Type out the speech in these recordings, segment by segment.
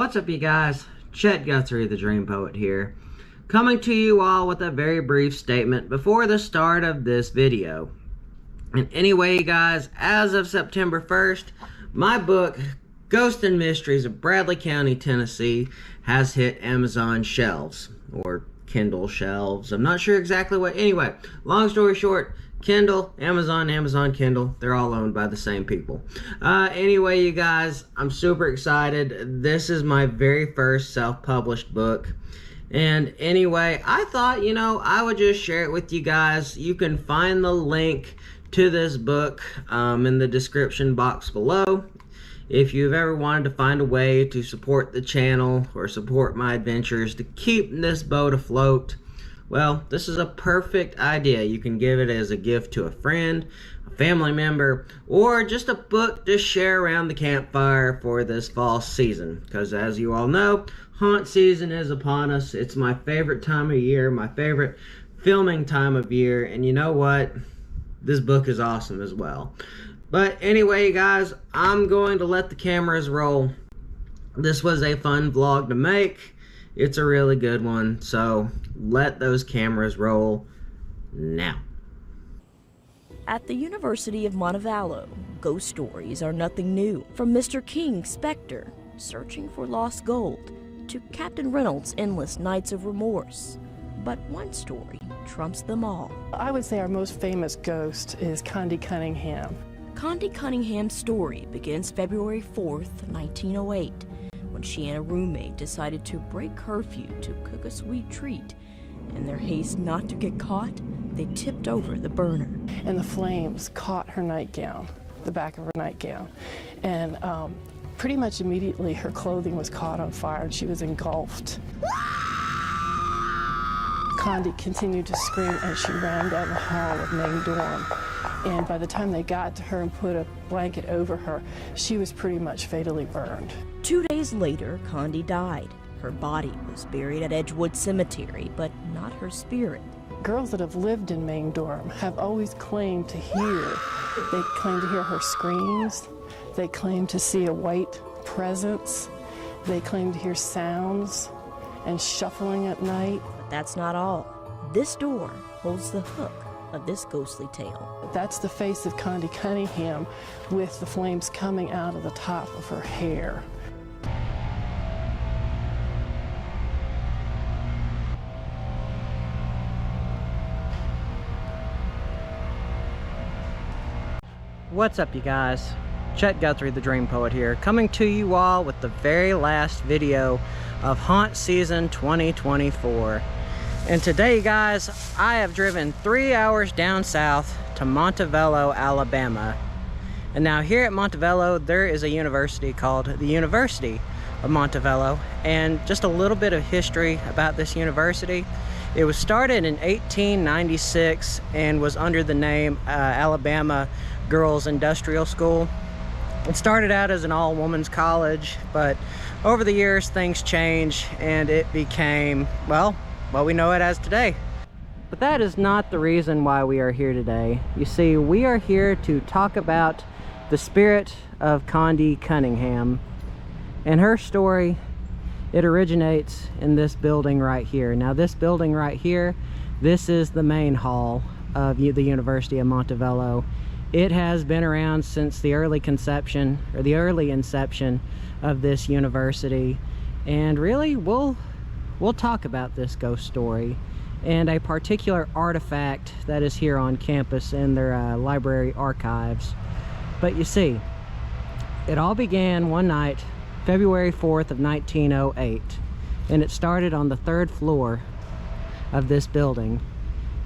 What's up, you guys? Chet-Guthrie, the Dream Poet here, coming to you all with a very brief statement before the start of this video. And anyway, you guys, as of September 1st, my book, Ghosts and Mysteries of Bradley County, Tennessee, has hit Amazon shelves, or Kindle shelves. I'm not sure exactly what. Anyway, long story short, Kindle, Amazon, Kindle, they're all owned by the same people. Anyway, you guys, I'm super excited. This is my very first self-published book. And anyway, I thought, I would just share it with you guys. You can find the link to this book in the description box below. If you've ever wanted to find a way to support the channel or support my adventures to keep this boat afloat, well, this is a perfect idea. You can give it as a gift to a friend, a family member, or just a book to share around the campfire for this fall season. Because as you all know, haunt season is upon us. It's my favorite time of year, my favorite filming time of year, and you know what? This book is awesome as well. But anyway, guys, I'm going to let the cameras roll. This was a fun vlog to make. It's a really good one, so let those cameras roll now. At the University of Montevallo, ghost stories are nothing new. From Mr. King's specter, searching for lost gold, to Captain Reynolds' endless nights of remorse. But one story trumps them all. I would say our most famous ghost is Condi Cunningham. Condi Cunningham's story begins February 4th, 1908, when she and a roommate decided to break curfew to cook a sweet treat. In their haste not to get caught, they tipped over the burner. And the flames caught her nightgown, the back of her nightgown. And pretty much immediately her clothing was caught on fire and she was engulfed. Condi continued to scream as she ran down the hall of main dorm. And by the time they got to her and put a blanket over her, she was pretty much fatally burned. 2 days later, Condi died. Her body was buried at Edgewood Cemetery, but not her spirit. Girls that have lived in main dorm have always claimed to hear. They claim to hear her screams. They claim to see a white presence. They claim to hear sounds and shuffling at night. But that's not all. This door holds the hook of this ghostly tale. That's the face of Condi Cunningham with the flames coming out of the top of her hair. What's up, you guys? Chet-Guthrie, the Dream Poet here, coming to you all with the very last video of Haunt Season 2024. And today, guys, I have driven 3 hours down south to Montevallo, Alabama. And now here at Montevallo, there is a university called the University of Montevallo. And just a little bit of history about this university. It was started in 1896 and was under the name Alabama Girls Industrial School. It started out as an all-women's college, but over the years things changed and it became, well, what we know it as today. But that is not the reason why we are here today. You see, we are here to talk about the spirit of Condi Cunningham. And her story, it originates in this building right here. Now this building right here, this is the main hall of the University of Montevallo. It has been around since the early conception, or the early inception of this university. And really, we'll talk about this ghost story and a particular artifact that is here on campus in their library archives. But you see, it all began one night, February 4th of 1908, and it started on the 3rd floor of this building.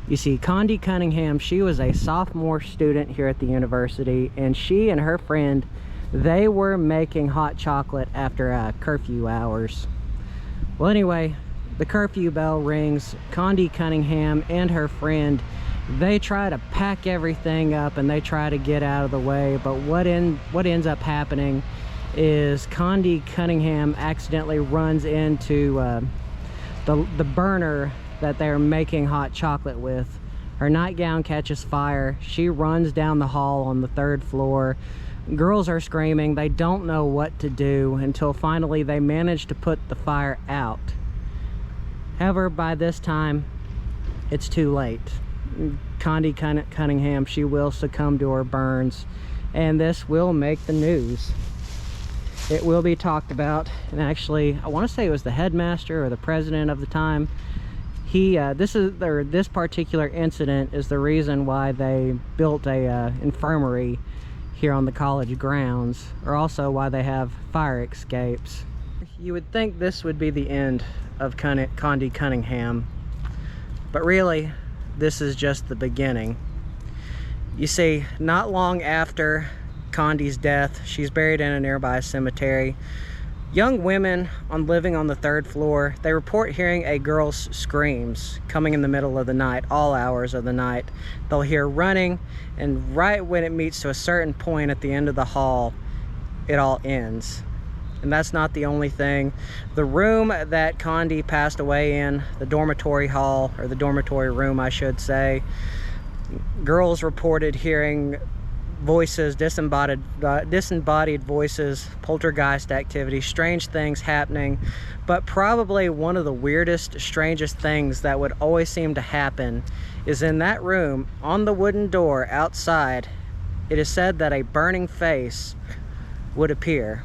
You see, Condi Cunningham, she was a sophomore student here at the university, and she and her friend, they were making hot chocolate after curfew hours. Well, anyway, the curfew bell rings. Condi Cunningham and her friend, they try to pack everything up and they try to get out of the way, but what ends up happening is Condi Cunningham accidentally runs into the burner that they're making hot chocolate with. Her nightgown catches fire. She runs down the hall on the 3rd floor. Girls are screaming. They don't know what to do until finally they manage to put the fire out. However, by this time, it's too late. Condi Cunningham, she will succumb to her burns, and this will make the news. It will be talked about, and actually, I want to say it was the headmaster or the president of the time. This particular incident is the reason why they built a infirmary here on the college grounds, or also why they have fire escapes. You would think this would be the end of Condi Cunningham, but really, this is just the beginning. You see, not long after Condi's death, she's buried in a nearby cemetery. Young women living on the 3rd floor, they report hearing a girl's screams coming in the middle of the night, all hours of the night. They'll hear running, and right when it meets to a certain point at the end of the hall, it all ends. And that's not the only thing. The room that Condi passed away in, the dormitory hall, or the dormitory room I should say, girls reported hearing voices, disembodied voices, poltergeist activity, strange things happening. But probably one of the weirdest, strangest things that would always seem to happen is in that room, on the wooden door outside, it is said that a burning face would appear.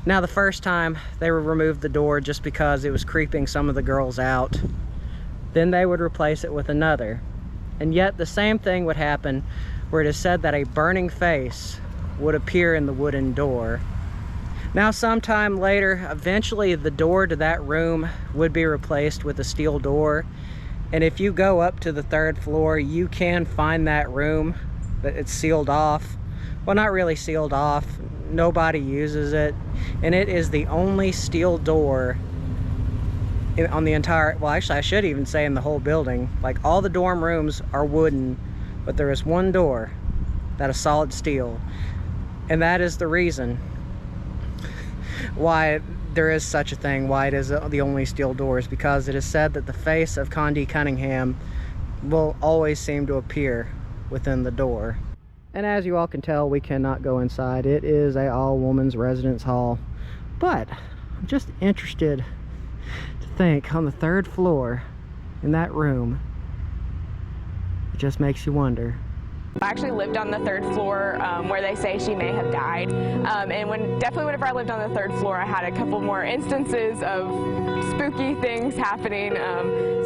Now, the first time they would remove the door just because it was creeping some of the girls out. Then they would replace it with another. And yet the same thing would happen where it is said that a burning face would appear in the wooden door. Now, sometime later, eventually the door to that room would be replaced with a steel door. And if you go up to the 3rd floor, you can find that room, but it's sealed off. Well, not really sealed off. Nobody uses it. And it is the only steel door on the entire, well, actually I should even say in the whole building. Like, all the dorm rooms are wooden, but there is one door that is solid steel. And that is the reason why there is such a thing, why it is the only steel doors, because it is said that the face of Condi Cunningham will always seem to appear within the door. And as you all can tell, we cannot go inside. It is a all-women's residence hall. But I'm just interested to think, on the 3rd floor, in that room, it just makes you wonder. I actually lived on the 3rd floor where they say she may have died. And definitely whenever I lived on the 3rd floor, I had a couple more instances of spooky things happening.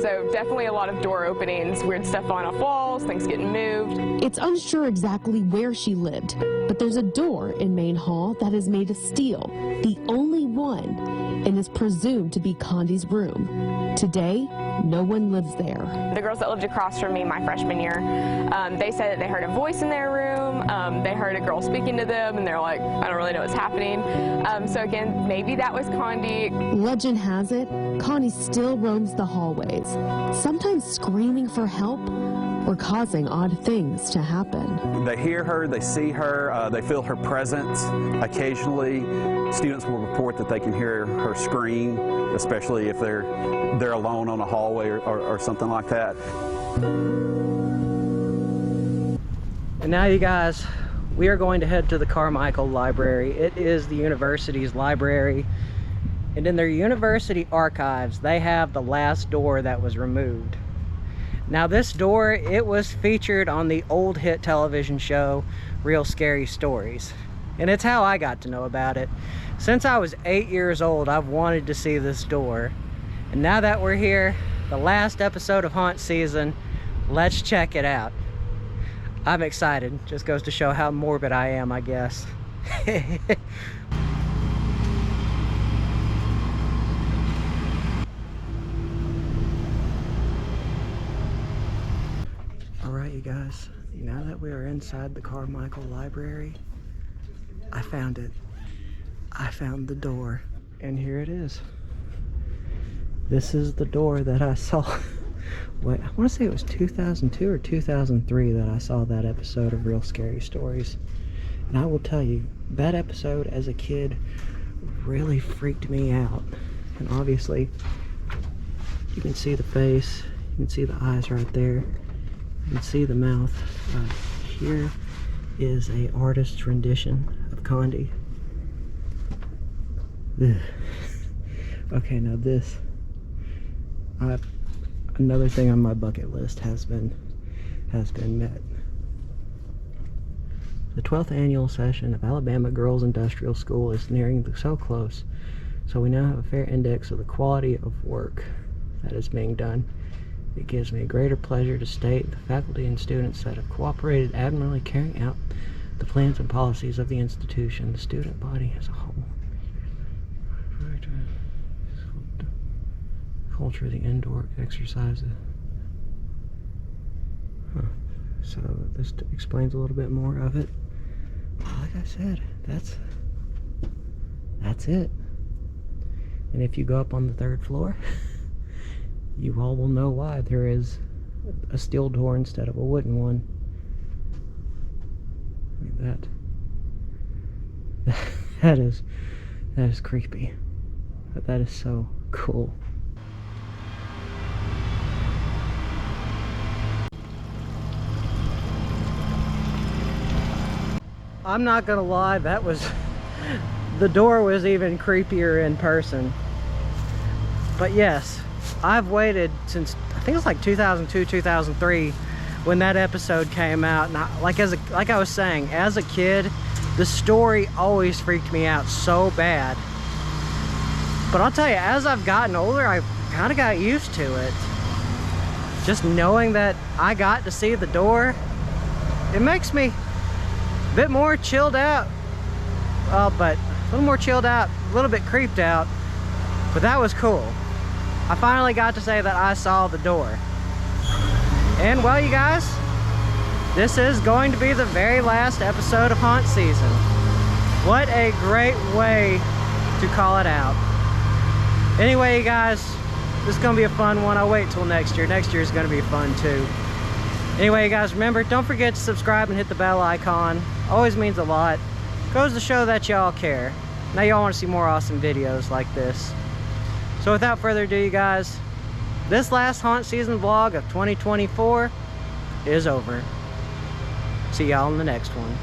So definitely a lot of door openings, weird stuff on off walls, things getting moved. It's unsure exactly where she lived, but there's a door in Main Hall that is made of steel, the only one, and is presumed to be Condi's room. Today, no one lives there. The girls that lived across from me my freshman year, they said that they heard a voice in their room, they heard a girl speaking to them, and they're like, I don't really know what's happening. So again, maybe that was Condi. Legend has it, Condi still roams the hallways, sometimes screaming for help or causing odd things to happen. They hear her, they see her, they feel her presence. Occasionally, students will report that they can hear her scream, especially if they're alone on a hallway or something like that. And now, you guys, we are going to head to the Carmichael Library. It is the university's library, and in their university archives, they have the last door that was removed. Now, this door, it was featured on the old hit television show Real Scary Stories, and it's how I got to know about it. Since I was 8 years old, I've wanted to see this door, and now that we're here, the last episode of haunt season, let's check it out. I'm excited. Just goes to show how morbid I am, I guess. Alright, you guys, now that we are inside the Carmichael Library, I found it. I found the door, and here it is. This is the door that I saw. Wait, I want to say it was 2002 or 2003 that I saw that episode of Real Scary Stories. And I will tell you, that episode as a kid really freaked me out. And obviously, you can see the face, you can see the eyes right there, you can see the mouth right here. is a artist's rendition of Condi. Ugh. Okay, now this, another thing on my bucket list has been met. The 12th annual session of Alabama Girls Industrial School is nearing so close, so we now have a fair index of the quality of work that is being done. It gives me a greater pleasure to state the faculty and students that have cooperated admirably carrying out the plans and policies of the institution, the student body as a whole. Culture of the indoor exercises. So this explains a little bit more of it. Like I said, that's it. And if you go up on the 3rd floor, you all will know why there is a steel door instead of a wooden one. Look at that. That is creepy. But that is so cool. I'm not gonna lie, the door was even creepier in person. But yes, I've waited since, I think it's like 2002, 2003 when that episode came out. And like I was saying, as a kid, the story always freaked me out so bad. But I'll tell you, as I've gotten older, I kind of got used to it. Just knowing that I got to see the door, it makes me a bit more chilled out. Well, but a little more chilled out, a little bit creeped out. But that was cool. I finally got to say that I saw the door. And well, you guys, this is going to be the very last episode of haunt season. What a great way to call it out. Anyway, you guys, this is going to be a fun one. I'll wait till next year. Next year is going to be fun too. Anyway, you guys, remember, don't forget to subscribe and hit the bell icon. Always means a lot. Goes to show that y'all care. Now y'all want to see more awesome videos like this. So without further ado, you guys, this last haunt season vlog of 2024 is over. See y'all in the next one.